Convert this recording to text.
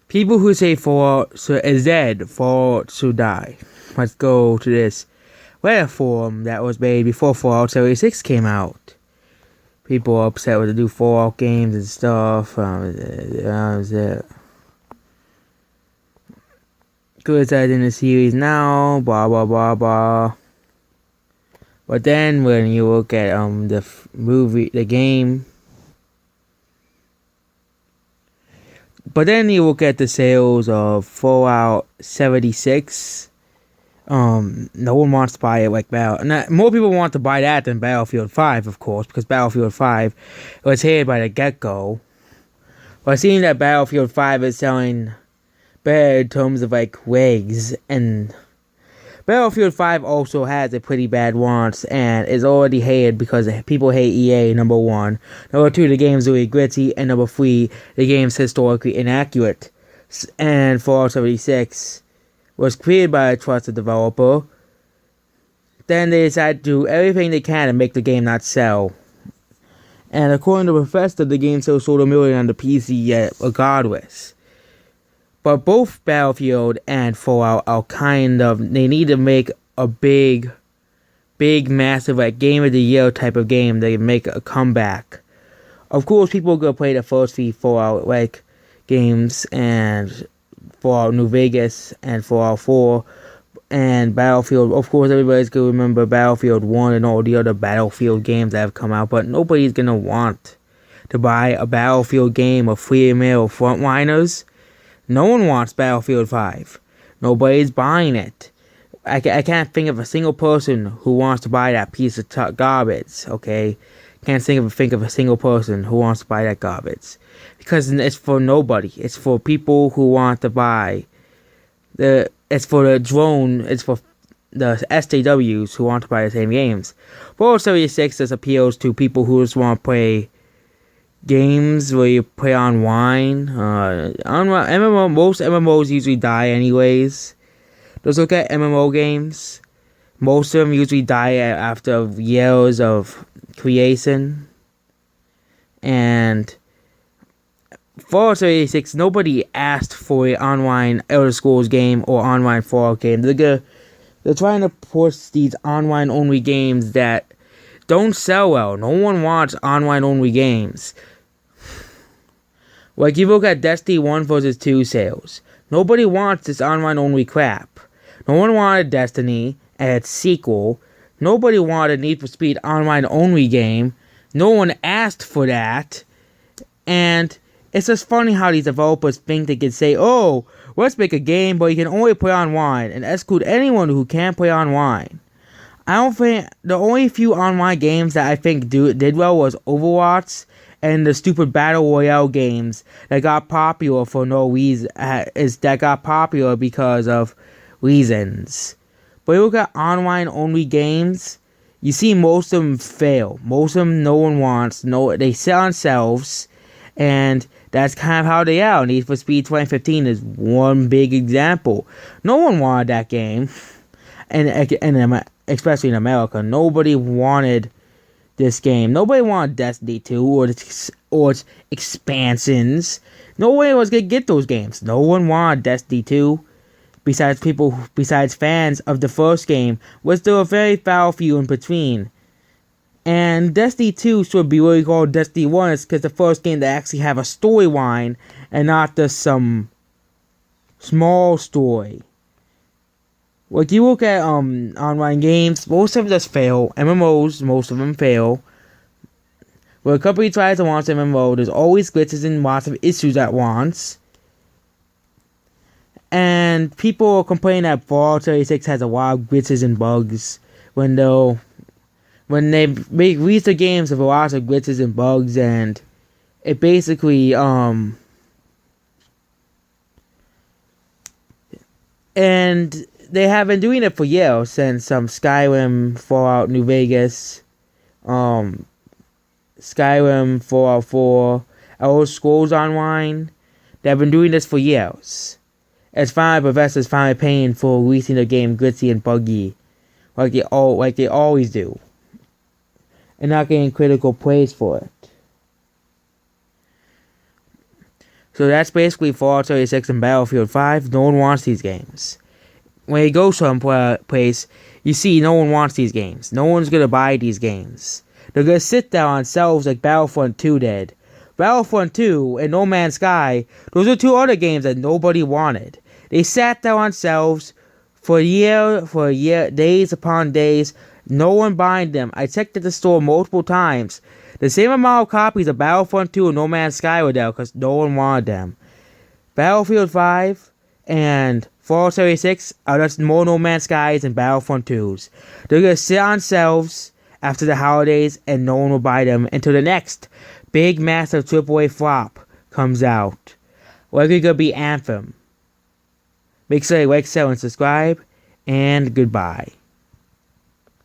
People who say Fallout is dead, Fallout should die. Let's go to this Reddit forum that was made before Fallout 76 came out. People are upset with the new Fallout games and stuff. Criticizing the series now, blah blah blah blah. But then when you look at the game. But then you look at the sales of Fallout 76. No one wants to buy it like more people want to buy that than Battlefield 5, of course, because Battlefield 5 was hated by the get-go. But seeing that Battlefield 5 is selling better in terms of like legs, and Battlefield 5 also has a pretty bad launch and is already hated because people hate EA, number 1. Number 2, the game's really gritty, and number 3, the game's historically inaccurate. And Fallout 76 was created by a trusted developer. Then they decided to do everything they can to make the game not sell. And according to Bethesda, the game still sold 1 million on the PC yet, regardless. But both Battlefield and Fallout are they need to make a big, massive, like, Game of the Year type of game. They make a comeback. Of course, people are going to play the first 3 Fallout, like, games, and Fallout New Vegas, and Fallout 4, and Battlefield. Of course, everybody's going to remember Battlefield 1 and all the other Battlefield games that have come out, but nobody's going to want to buy a Battlefield game of free-to-mail frontliners. No one wants Battlefield 5. Nobody's buying it. I can't think of a single person who wants to buy that piece of garbage, okay? Can't think of a single person who wants to buy that garbage. Because it's for nobody. It's for people who want to buy. It's for the drone. It's for the SJWs who want to buy the same games. Fallout 76 just appeals to people who just want to play games where you play online. Most MMOs usually die anyways. Just look at MMO games. Most of them usually die after years of creation. And Fallout 76, nobody asked for an online Elder Scrolls game or online Fallout game. They're trying to push these online only games that don't sell well. No one wants online only games. Like, you look at Destiny 1 versus 2 sales. Nobody wants this online only crap. No one wanted Destiny and its sequel. Nobody wanted Need for Speed online only game. No one asked for that. And it's just funny how these developers think they can say, oh, let's make a game, but you can only play online, and exclude anyone who can't play online. I don't think the only few online games that I think did well was Overwatch and the stupid Battle Royale games that got popular for no reason. That got popular because of reasons. But you look at online only games, you see most of them fail. Most of them no one wants. They sell themselves, and that's kind of how they are. Need for Speed 2015 is one big example. No one wanted that game, and especially in America, nobody wanted this game. Nobody wanted Destiny 2 or its expansions. Nobody was gonna get those games. No one wanted Destiny 2. Besides fans of the first game, was still a very foul few in between. And Destiny 2 should be really called Destiny 1 is because the first game that actually have a storyline and not just some small story. Like, you look at online games, most of them just fail. MMOs, most of them fail. When a company tries to launch an MMO, there's always glitches and lots of issues at once. And people complain that Fallout 76 has a lot of glitches and bugs when they release the games with lots of glitches and bugs, and it basically and they have been doing it for years, since Skyrim, Fallout New Vegas, Skyrim, Fallout 4, Elder Scrolls Online. They've been doing this for years. It's finally Bethesda's finally paying for releasing the game glitchy and buggy, like they always do, and not getting critical praise for it. So that's basically Fallout 76 and Battlefield 5. No one wants these games. When you go someplace, you see no one wants these games. No one's going to buy these games. They're going to sit there on shelves like Battlefront 2 did. Battlefront 2 and No Man's Sky, those are two other games that nobody wanted. They sat there on shelves for a year, days upon days, no one buying them. I checked at the store multiple times. The same amount of copies of Battlefront 2 and No Man's Sky were there because no one wanted them. Battlefield 5 and Fallout 76 are just more No Man's Skies and Battlefront 2s. They're going to sit on shelves after the holidays and no one will buy them until the next big massive AAA flop comes out. Likely going to be Anthem. Make sure you like, share, and subscribe, and goodbye.